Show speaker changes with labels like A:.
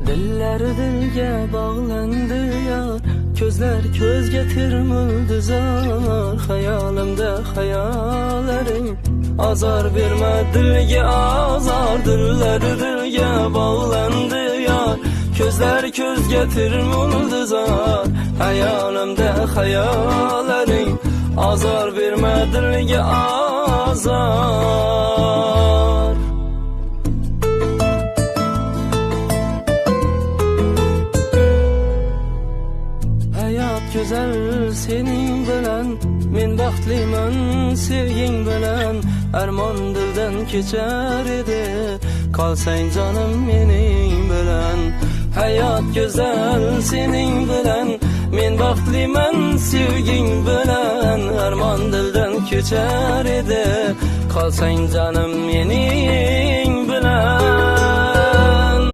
A: Dilleri dilge bağlandı yar, gözler közge tirmildi zar. Hayalimde hayallerin azar verme dilge azar. Dilleri dilge bağlandı yar, gözler közge tirmildi zar. Hayalimde hayallerin azar verme dilge azar. Hayat güzel senin bilen, men baxtliman sevging bilen. Armon dildan kechar edi, qolsang canım mening bilen. Hayat güzel senin bilen, men baxtliman sevging bilen. Armon dildan kechar edi, qolsang canım mening bilen.